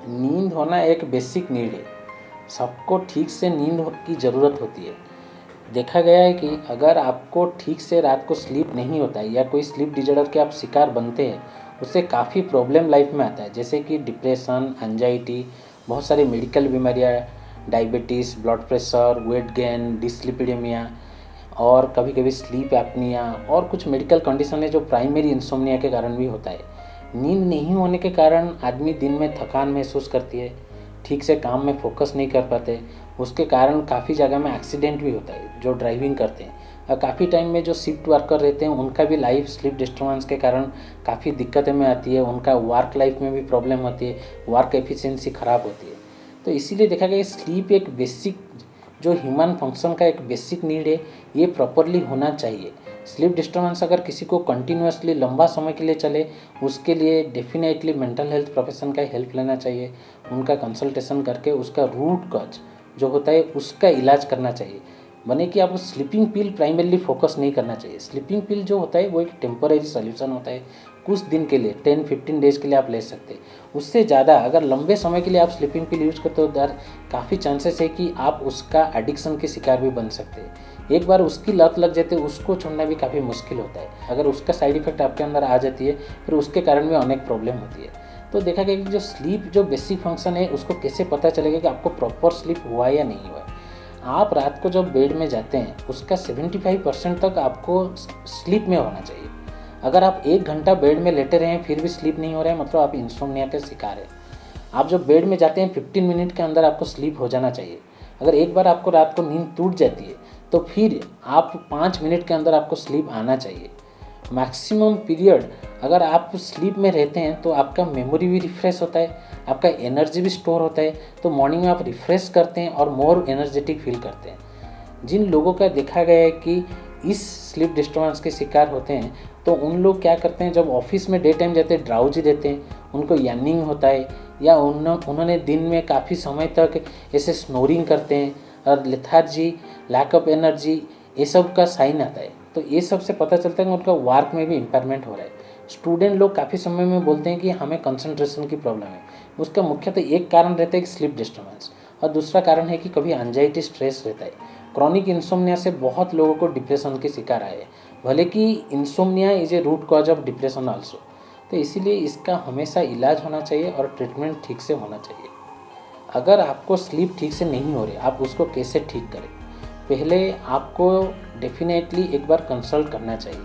नींद होना एक बेसिक नीड है। सबको ठीक से नींद की ज़रूरत होती है। देखा गया है कि अगर आपको ठीक से रात को स्लीप नहीं होता है या कोई स्लीप डिजॉर्डर के आप शिकार बनते हैं, उससे काफ़ी प्रॉब्लम लाइफ में आता है, जैसे कि डिप्रेशन, एंजाइटी, बहुत सारी मेडिकल बीमारियाँ, diabetes, blood pressure, weight gain, dyslipidemia और कभी कभी स्लीप एपनिया और कुछ मेडिकल कंडीशन है जो प्राइमरी इंसोम्निया के कारण भी होता है। नींद नहीं होने के कारण आदमी दिन में थकान महसूस करती है, ठीक से काम में फोकस नहीं कर पाते। उसके कारण काफ़ी जगह में एक्सीडेंट भी होता है जो ड्राइविंग करते हैं। और काफ़ी टाइम में जो शिफ्ट वर्कर रहते हैं उनका भी लाइफ स्लीप डिस्टर्बेंस के कारण काफ़ी दिक्कतें में आती है, उनका वर्क लाइफ में भी प्रॉब्लम होती है, वर्क एफिशिएंसी ख़राब होती है। तो इसीलिए देखा गया स्लीप एक बेसिक जो ह्यूमन फंक्शन का एक बेसिक नीड है, ये प्रॉपरली होना चाहिए। स्लीप डिस्टर्बेंस अगर किसी को कंटिन्यूसली लंबा समय के लिए चले, उसके लिए डेफिनेटली मेंटल हेल्थ प्रोफेशन का हेल्प लेना चाहिए। उनका कंसल्टेशन करके उसका रूट कॉज जो होता है उसका इलाज करना चाहिए। बने कि आप स्लीपिंग पिल प्राइमरली फोकस नहीं करना चाहिए। स्लीपिंग पिल जो होता है वो एक टेम्परेरी सोल्यूशन होता है, कुछ दिन के लिए 10-15 डेज़ के लिए आप ले सकते हैं। उससे ज़्यादा अगर लंबे समय के लिए आप स्लीपिंग पिल यूज करते हो तो काफ़ी चांसेस है कि आप उसका एडिक्शन के शिकार भी बन सकते हैं। एक बार उसकी लत लग जाती है, उसको छोड़ना भी काफ़ी मुश्किल होता है। अगर उसका साइड इफेक्ट आपके अंदर आ जाती है, फिर उसके कारण भी अनेक प्रॉब्लम होती है। तो देखा गया कि जो स्लीप जो बेसिक फंक्शन है, उसको कैसे पता चलेगा कि आपको प्रॉपर स्लीप हुआ या नहीं हुआ है। आप रात को जब बेड में जाते हैं, उसका 75% तक आपको स्लीप में होना चाहिए। अगर आप 1 घंटा बेड में लेटे रहे हैं फिर भी स्लीप नहीं हो रहा है, मतलब आप इंसोम्निया के शिकार हैं। आप जब बेड में जाते हैं 15 मिनट के अंदर आपको स्लीप हो जाना चाहिए। अगर एक बार आपको रात को नींद टूट जाती है तो फिर आप 5 मिनट के अंदर आपको स्लीप आना चाहिए। मैक्सिमम पीरियड अगर आप स्लीप में रहते हैं तो आपका मेमोरी भी रिफ्रेश होता है, आपका एनर्जी भी स्टोर होता है, तो मॉर्निंग में आप रिफ्रेश करते हैं और मोर एनर्जेटिक फील करते हैं। जिन लोगों का देखा गया है कि इस स्लीप डिस्टर्बेंस के शिकार होते हैं, तो उन लोग क्या करते हैं, जब ऑफिस में डे टाइम जाते हैं ड्राउजी रहते हैं, उनको यार्निंग होता है, या उन्होंने दिन में काफ़ी समय तक ऐसे स्नोरिंग करते हैं और लेथार्जी, लैक ऑफ एनर्जी, ये सब का साइन आता है। तो ये सब से पता चलता है कि उनका वर्क में भी इम्पेयरमेंट हो रहा है। स्टूडेंट लोग काफ़ी समय में बोलते हैं कि हमें कंसंट्रेशन की प्रॉब्लम है। उसका मुख्यतः एक कारण रहता है कि स्लीप डिस्टर्बेंस, और दूसरा कारण है कि कभी एंजाइटी स्ट्रेस रहता है। क्रॉनिक इंसोम्निया से बहुत लोगों को डिप्रेशन के शिकार आए हैं, भले कि insomnia is a root cause of depression also. तो इसीलिए इसका हमेशा इलाज होना चाहिए और ट्रीटमेंट ठीक से होना चाहिए। अगर आपको स्लीप ठीक से नहीं हो रही, आप उसको कैसे ठीक करें? पहले आपको डेफिनेटली एक बार कंसल्ट करना चाहिए।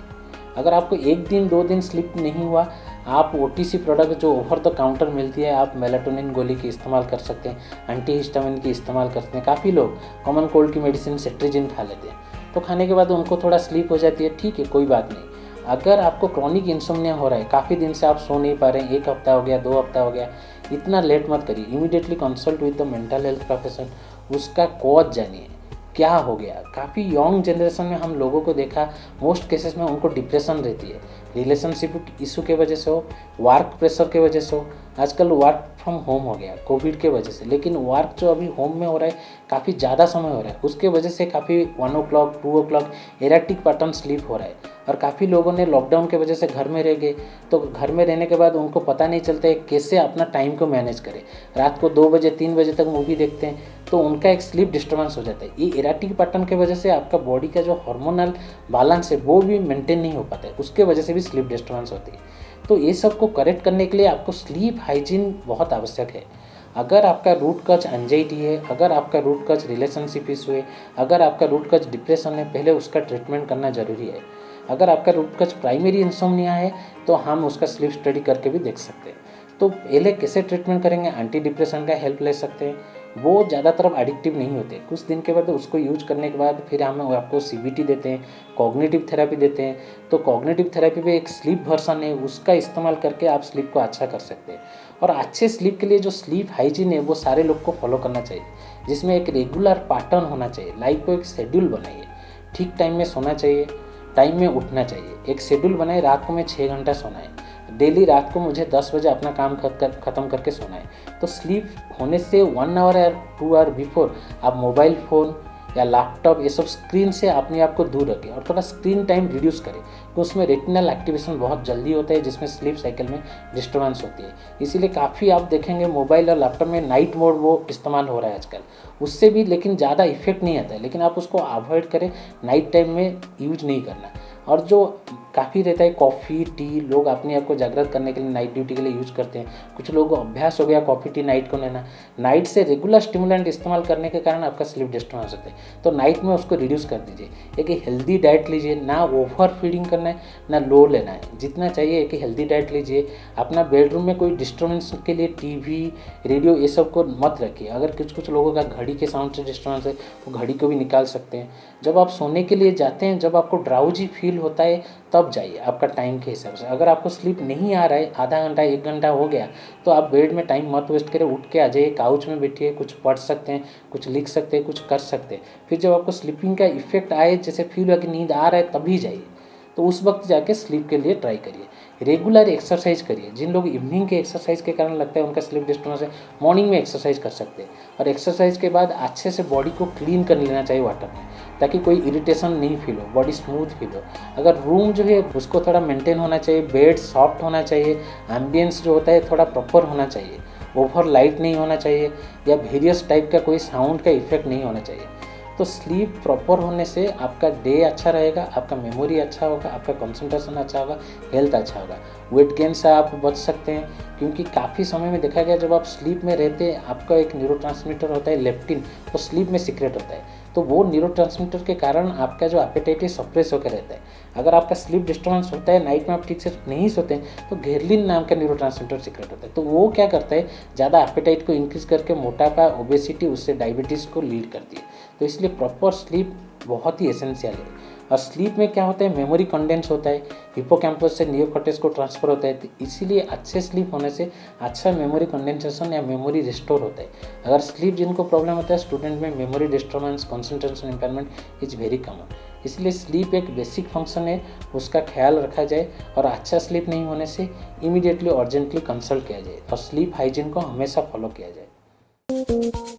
अगर आपको 1 दिन 2 दिन स्लीप नहीं हुआ, आप ओटीसी प्रोडक्ट जो ओवर द काउंटर मिलती है, आप मेलाटोनिन गोली की इस्तेमाल कर सकते हैं, एंटीहिस्टामिन की इस्तेमाल कर सकते हैं। काफ़ी लोग कॉमन कोल्ड की मेडिसिन सेट्रिजिन खा लेते हैं, तो खाने के बाद उनको थोड़ा स्लीप हो जाती है, ठीक है, कोई बात नहीं। अगर आपको क्रॉनिक इंसोम्निया हो रहा है, काफ़ी दिन से आप सो नहीं पा रहे हैं, 1 हफ्ता हो गया, 2 हफ्ता हो गया, इतना लेट मत करिए। Immediately consult with the mental health profession, उसका कॉज जानिए क्या हो गया। काफ़ी यंग जनरेशन में हम लोगों को देखा, मोस्ट केसेस में उनको डिप्रेशन रहती है, रिलेशनशिप इशू के वजह से हो, वर्क प्रेशर के वजह से हो। आजकल वर्क फ्रॉम होम हो गया कोविड के वजह से, लेकिन वर्क जो अभी होम में हो रहा है काफ़ी ज़्यादा समय हो रहा है, उसके वजह से काफ़ी 1 o'clock 2 o'clock erratic pattern sleep हो रहा है। और काफ़ी लोगों ने लॉकडाउन के वजह से घर में रह गए, तो घर में रहने के बाद उनको पता नहीं चलता है कैसे अपना टाइम को मैनेज करें। रात को 2 बजे 3 बजे तक मूवी देखते हैं, तो उनका एक स्लीप डिस्टर्बेंस हो जाता है। ये एरेक्टिक पैटर्न की वजह से आपका बॉडी का जो हार्मोनल बैलेंस है वो भी मेंटेन नहीं हो पाता है, उसके वजह से भी स्लीप डिस्टर्बेंस होती है। तो ये सब को करेक्ट करने के लिए आपको स्लीप हाइजीन बहुत आवश्यक है। अगर आपका रूट कॉज एंजाइटी है, अगर आपका रूट कॉज रिलेशनशिप इशू है, अगर आपका रूट कॉज डिप्रेशन है, पहले उसका ट्रीटमेंट करना ज़रूरी है। अगर आपका रूट कॉज प्राइमरी इंसोम्निया है तो हम उसका स्लीप स्टडी करके भी देख सकते हैं। तो पहले कैसे ट्रीटमेंट करेंगे, एंटी डिप्रेशन का हेल्प ले सकते हैं। वो ज़्यादातर एडिक्टिव नहीं होते, कुछ दिन के बाद उसको यूज करने के बाद फिर हम आपको सीबीटी देते हैं, कॉग्निटिव थेरेपी देते हैं। तो कॉग्निटिव थेरेपी में एक स्लीप वर्सन है, उसका इस्तेमाल करके आप स्लीप को अच्छा कर सकते हैं। और अच्छे स्लीप के लिए जो स्लीप हाइजीन है वो सारे लोग को फॉलो करना चाहिए, जिसमें एक रेगुलर पैटर्न होना चाहिए। लाइफ को एक शेड्यूल बनाइए, ठीक टाइम में सोना चाहिए, टाइम में उठना चाहिए। एक शेड्यूल बनाए, रात को मैं 6 घंटा सोना है, डेली रात को मुझे 10 बजे अपना काम ख़त्म करके सोना है। तो स्लीप होने से 1 आवर या 2 आवर बिफोर आप मोबाइल फ़ोन या लैपटॉप, ये सब स्क्रीन से अपने आप को दूर रखें और थोड़ा स्क्रीन टाइम रिड्यूस करें, तो उसमें रेटिनल एक्टिवेशन बहुत जल्दी होता है, जिसमें स्लीप साइकिल में डिस्टर्बेंस होती है। इसीलिए काफ़ी आप देखेंगे मोबाइल और लैपटॉप में नाइट मोड वो इस्तेमाल हो रहा है आजकल, उससे भी लेकिन ज़्यादा इफेक्ट नहीं आता है, लेकिन आप उसको अवॉइड करें, नाइट टाइम में यूज नहीं करना। और जो काफ़ी रहता है कॉफ़ी टी, लोग अपने आप को जागृत करने के लिए नाइट ड्यूटी के लिए यूज़ करते हैं। कुछ लोगों को अभ्यास हो गया कॉफ़ी टी नाइट को लेना, नाइट से रेगुलर स्टिमुलेंट इस्तेमाल करने के कारण आपका स्लीप डिस्टर्बेंस होता है, तो नाइट में उसको रिड्यूस कर दीजिए। एक हेल्दी डाइट लीजिए, ना ओवर फीडिंग करना है ना लो लेना है, जितना चाहिए एक हेल्दी डाइट लीजिए। अपना बेडरूम में कोई डिस्टर्बेंस के लिए टीवी, रेडियो ये सब को मत रखिए। अगर कुछ लोगों का घड़ी के साउंड से डिस्टर्बेंस है, वो घड़ी को भी निकाल सकते हैं। जब आप सोने के लिए जाते हैं, जब आपको ड्राउजी फील होता है, तब जाइए आपका टाइम के हिसाब से। अगर आपको स्लीप नहीं आ रहा है, आधा घंटा 1 घंटा हो गया, तो आप बेड में टाइम मत वेस्ट करें, उठ के आ जाइए, काउच में बैठिए, कुछ पढ़ सकते हैं, कुछ लिख सकते हैं, कुछ कर सकते हैं। फिर जब आपको स्लीपिंग का इफेक्ट आए, जैसे फील हुआ कि नींद आ रहा है, तभी जाइए, तो उस वक्त जाके स्लीप के लिए ट्राई करिए। रेगुलर एक्सरसाइज करिए। जिन लोग इवनिंग के एक्सरसाइज के कारण लगता है उनका स्लीप डिस्टर्बेंस है, मॉर्निंग में एक्सरसाइज कर सकते हैं। और एक्सरसाइज के बाद अच्छे से बॉडी को क्लीन कर लेना चाहिए वाटर में, ताकि कोई इरिटेशन नहीं फील हो, बॉडी स्मूथ फील हो। अगर रूम जो है उसको थोड़ा मेंटेन होना चाहिए, बेड सॉफ्ट होना चाहिए, एम्बियंस जो होता है थोड़ा प्रॉपर होना चाहिए, ओवर लाइट नहीं होना चाहिए, या वेरियस टाइप का कोई साउंड का इफेक्ट नहीं होना चाहिए। तो स्लीप प्रॉपर होने से आपका डे अच्छा रहेगा, आपका मेमोरी अच्छा होगा, आपका कंसंट्रेशन अच्छा होगा, हेल्थ अच्छा होगा। वेट गेन से आप बच सकते हैं, क्योंकि काफ़ी समय में देखा गया जब आप स्लीप में रहते हैं, आपका एक न्यूरोट्रांसमीटर होता है लेप्टिन, वो स्लीप में सीक्रेट होता है, तो वो न्यूरोट्रांसमीटर के कारण आपका जो एपेटाइट है सप्रेस होकर रहता है। अगर आपका स्लीप डिस्टर्बेंस होता है, नाइट में आप ठीक से नहीं सोते हैं, तो घेरलिन नाम का न्यूरोट्रांसमीटर सीक्रेट होता है, तो वो क्या करता है, ज़्यादा एपेटाइट को इंक्रीज करके मोटापा, ओबेसिटी, उससे डायबिटीज़ को लीड करती है। तो इसलिए प्रॉपर स्लीप बहुत ही एसेंशियल है। और स्लीप में क्या होता है, मेमोरी कंडेंस होता है, हिप्पोकैम्पस से नियोकॉर्टेक्स को ट्रांसफर होता है, तो इसीलिए अच्छे स्लीप होने से अच्छा मेमोरी कंडेंसेशन या मेमोरी रिस्टोर होता है। अगर स्लीप जिनको प्रॉब्लम होता है स्टूडेंट में, memory disturbance, concentration impairment is very common. इसलिए स्लीप एक बेसिक फंक्शन है, उसका ख्याल रखा जाए, और अच्छा स्लीप नहीं होने से इमीडिएटली अर्जेंटली कंसल्ट किया जाए, और स्लीप हाइजीन को हमेशा फॉलो किया जाए।